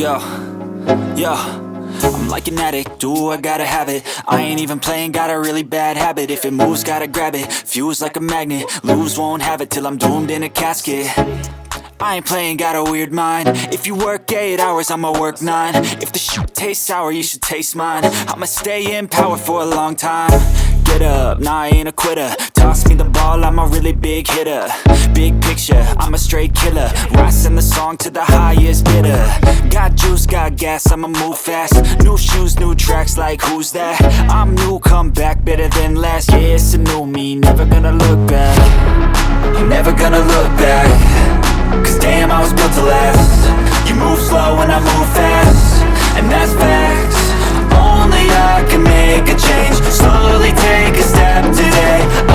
Yo, yo, I'm like an addict, do I gotta have it. I ain't even playing, got a really bad habit. If it moves, gotta grab it, fuse like a magnet. Lose, won't have it till I'm doomed in a casket. I ain't playing, got a weird mind. If you work 8 hours, I'ma work 9. If the shit tastes sour, you should taste mine. I'ma stay in power for a long time. Get up, nah, I ain't a quitter. Toss me the ball, I'm a really big hitter. Big picture, I'm a straight killer. Rising the song to the highest bidder. Got juice, got gas, I'ma move fast. New shoes, new tracks, like who's that? I'm new, come back, better than last. Yeah, it's a new me, never gonna look back. I'm never gonna look back. Cause damn, I was built to last. You move slow and I move fast, and that's facts. Only I can make a change. Slowly take a step today.